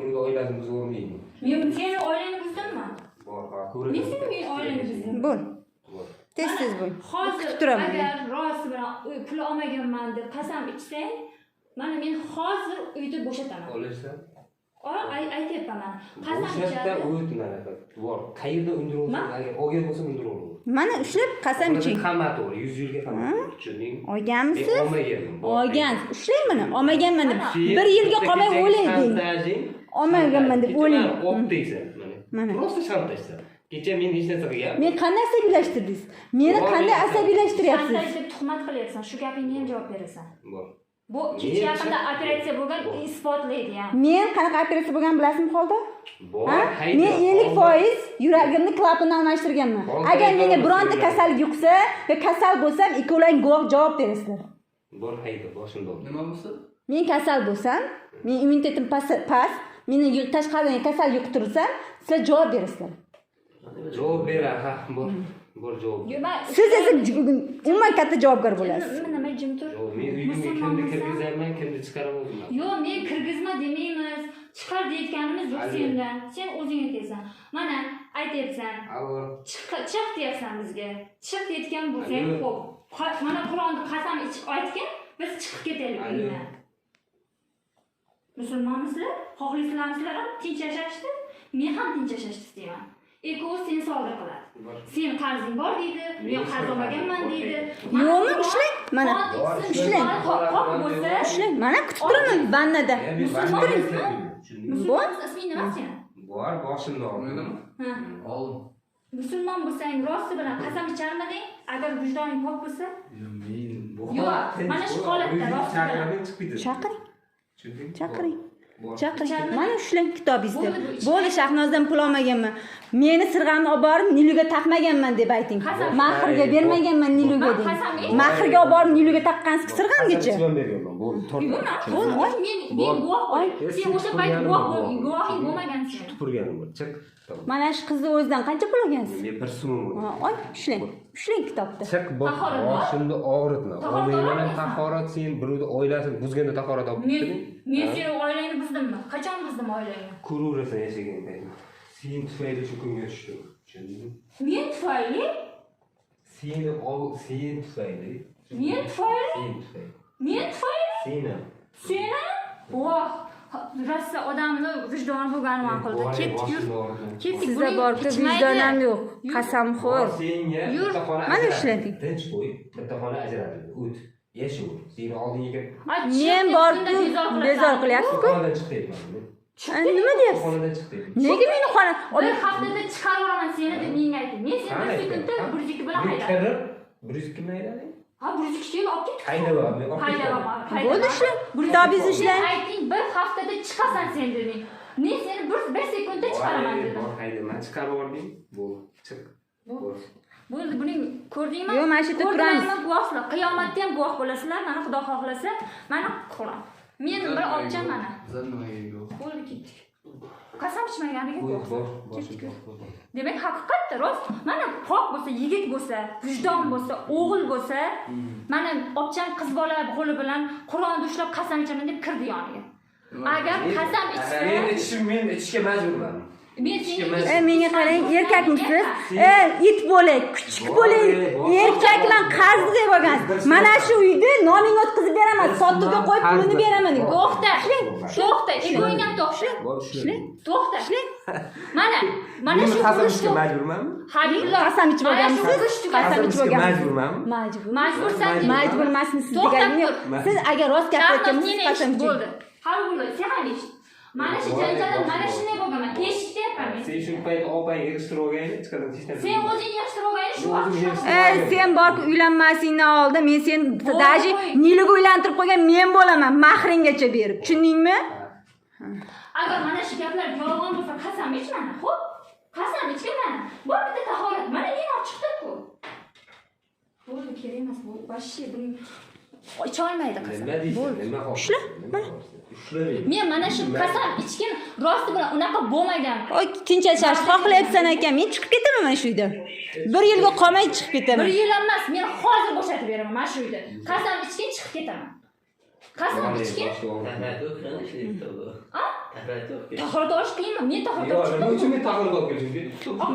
Bunga oilasini buzib olmaymi? Men seni oilangni buzdimmi? Bor, ha, ko'rib. Men seni oilangni buzdim. Bo'l. Tez bo'l. Hozir agar rost bilan pul olmaganman deb qasam ichsang, mana men hozir uyni bo'shataman. Olarsan? Aytyapman. Qasam Bo'shatda ichadi. o'tmadi. Bor. Qayerda undirolsan? Agar olgan bo'lsa undirolmayman. Mana ushlab qasam iching. Qammat to'g'ri, 100 yilga qammat. Tushuning? Olganmisiz? Olmaganman. Olgansiz. Ushlang buni. Olmaganman deb. 1 yilga qolmay o'ylayding. Olmaganman deb o'ylang. Optaysan mana. Просто shantajsan. Kecha men hech narsa qilgan. Men qanday asabiylashtirdingiz? Meni qanday asabiylashtiryapsiz? Qanday tuhmat qilyapsan? Shu gapingga ham javob berasan. Bor. Bu kecha yaqinda operatsiya bo'lgan isbotlaydi ham. Men qanaqa operatsiya bo'lgan bilasizmi qoldi? Bor. Men 50% yuragimni klapanini almashtirganman. Agar menga bironta kasallik yuqsa va kasal bo'lsam, ikkovlang guvoh javob berasizlar. Bor, hayda, boshimda. Nima bo'lsa? Men kasal bo'lsam, men immunitetim past, meni tashqaridan kasal yuqtirsam, sizlar javob berasizlar. Javob bera, ha, bor. Bor javob. Siz esa umuman katta javobgar bo'lasiz. Nima jim tur? Men uyimga kimni kirgizaman, kimni chiqaraman. Yo'q, men kirgizma demaymiz. Chiqar deyotganimiz yo'q sendan. Sen o'zing aytaysan. Mana aytyapsan. Chiq deyapsan bizga. Chiq deyotgan bo'lsang, xo'p. Mana Qur'onni qasam ichib aytgan, biz chiqib ketaylik uydan. Musulmonmisizlar? Xohlaysizlarmisizlar ham tinch yashashni? Men ham tinch yashashni istayman. Eko seni sog'liq qiladi. Sen qarzing bor deydi, men qarz olmaganman deydi. Yo'qmi? Ushlang. Mana ushlang. Qoq bo'lsa, ushlang. Mana kutib turaman vannada. Musulmon isming nima seni? Bor, boshimda oldim. Ha. Oldim. Musulmon bo'lsang, rosti bilan qasam icharmiding? Agar vijdoning pok bo'lsa? Yo'q, mana shu holatda rosti bilan Chaqiring. Chaqiring. Mana ushlang kitobingizda. Bo'ldi, Shahnozdan pul olmaganman. Meni sirg'amni olib borib Niluga taqmaganman deb ayting. Mahrga bermaganman Niluga deng. Mahrga olib borib Niluga taqqansiz sirg'amgacha. Bo'ldi, tortdim. Men guvoh. Sen o'sha payt guvohing bo'lmagansan. Tupurganim bor. Chiq. Mana shu qizni o'zidan qancha pul olgansiz? Men 1 so'm. Oy, ushlang. Ushlang kitobda. Chiq, boshimni og'ritma. Olmayman tahorat, sen birovni oilasini buzganda tahorat olib ketding. Men seni oilangni buzdimmi? Qachon buzdim oilangni? Ko'raverasan yashagan paytim. Sen tufayli shu kunga tushdim. Tushundingmi? Men tufayli? Sen tufayli. Men tufayli? Men tufayli? Seni? Voh, rosa odamni vijdoni bo'lgani ma'qul. Ketdik. Sizda borku vijdonam yo'q. Qasamxo'r. Yur. Mana ushlading. Tinch qo'y. Bitta xona ajratildi. O't. Yashav. Seni oldinga Men borku bezor qilyapsiz-ku. xonadan chiqdayman. Nima deyapsiz? Xonadan chiqdayman. Nega meni xona? Bir haftada chiqaraman seni deb menga aytdi. Men seni bir sekundda 102 bilan haydadim. 102 bilan haydading? Ha, 102 seni olib ketdik. Haydaman. Bo'ldi ushlang. Kitobingizni ushlang. Ayting, bir haftada chiqasan sen deding. Men seni bir sekundda chiqaraman dedim. Haydaman, chiqarib yubordim. Bo'ldi, chiq. Bo'ldi, buning ko'rdingmi? Yo'q, mana shu yerda turamiz. Guvohlar, qiyomatda ham guvoh bo'lasizlar. Mana Xudo xohlasa, mana Qur'on. Men bir olcham mana. Bizlar nimaga yo'q? Bo'ldi, ketdik. Qasam ichmaganiga guvoh. Bor. Demak, haqiqatda rost, mana pok bo'lsa, yigit bo'lsa, vijdon bo'lsa, o'g'il bo'lsa, mana opcham qiz bola qo'li bilan Qur'onni ushlab qasam ichaman deb kirdi yoniga. Agar qasam ichsa, men ichishga majburman. Menga qarang, erkakmisiz? It bo'lay, kuchuk bo'lay, erkak bilan qarz deb olgansiz. Mana shu uyda nomingni o'tkazib beraman, sotuvga qo'yib pulini beraman. To'xta, egoing ham to'xta. To'xta. Mana shu qasam ichishga majburmanmi? Habibullo, qasam ichib olgansiz? Qasam ichib olgansiz. Majburmanmi? Majbursan. Majbur emasmisiz deganim yo'q. Siz agar rost gapirayotgansiz qasam iching. Habibullo, sen ham eshit. Mana shu janjalda mana shunday bo'lgan. Eshitmayapman men. Sen shu payt opang yig'ishtirib olgani, chiqadan hech Sen o'zing yig'ishtirib olgani shu vaqt. Sen borku uylanmasingdan oldin men seni daji Niluga uylantirib qo'ygan men bo'laman, mahringgacha berib. Tushundingmi? Agar mana shu gaplar yolg'on bo'lsa, qasam ichmana, xo'p? Qasam ichgan. Bor bitta tahorat. Mana men ochiqda-ku. Bo'ldi, kerak emas bu. Vashshi buning icholmaydi qasam. Nima Ushla. Men mana shu qasam ichgan rosti bilan unaqa bo'lmagan. Oy, tinch yashashni xohlayapsan ekan, men chiqib ketaman mana shu uydan. 1 yilga qolmay chiqib ketaman. 1 yil emas, men hozir bo'shatib beraman mana shu uyda. Qasam ichgan chiqib ketaman. Qasam ichgan. Ha, Tahorat olish qiyinmi? Men tahorat Yo'q, olib nima chiqdim. uchun men tahorat olib keldim?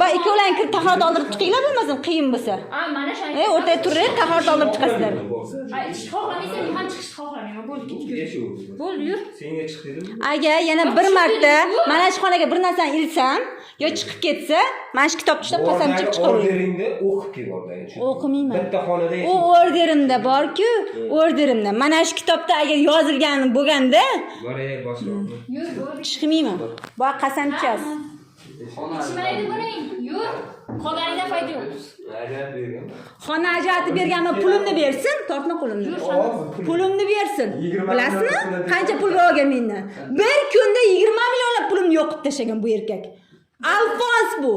Va ikkovlaring kirib tahorat oldirib chiqinglar bo'lmasam qiyin bo'lsa. Mana shu. O'rtaga turib tahorat oldirib chiqasizlar. Chiqishni xohlamaysan, men ham chiqishni xohlamayman. Bo'ldi, ketib Yashuv. Bo'ldi, yur. Senga chiq dedim. Agar yana bir marta mana shu xonaga bir narsani ilsam yo chiqib ketsa, mana shu kitobni ushlab qasamchib chiqaravering. Orderingda o'qib kel ordaga. O'qimayman. Bitta xonada U orderimda bor-ku, orderimda. Mana shu kitobda agar yozilgani bo'lganda, boray boshlayapman. Yur, bo'ldi. chiqmayman. Bu qasam ichasiz. Ichmaydi buning. Yur. Qolganidan foyda yo'q. Ajab bergan. Xona ajratib berganman, pulimni bersin, tortma qo'limni. Pulimni bersin. Bilasizmi? Qancha pul olgan mendan? Bir kunda 20 millionlab pulimni yo'qib tashlagan bu erkak. Alfons bu.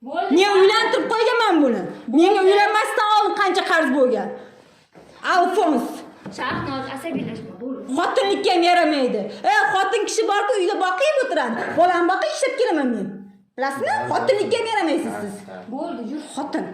Bo'ldi. Men uylantirib qo'yganman buni. Menga uylanmasdan oldin qancha qarz bo'lgan. Alfons. Shahnoz asabiylashma, bo'ldi. Xotinlikka ham yaramaydi. Xotin kishi borku uyda boqib o'tiradi. Bolam boqib ishlab kelaman men. Bilasizmi? Xotinlikka ham yaramaysiz siz. Bo'ldi, yur. Xotin.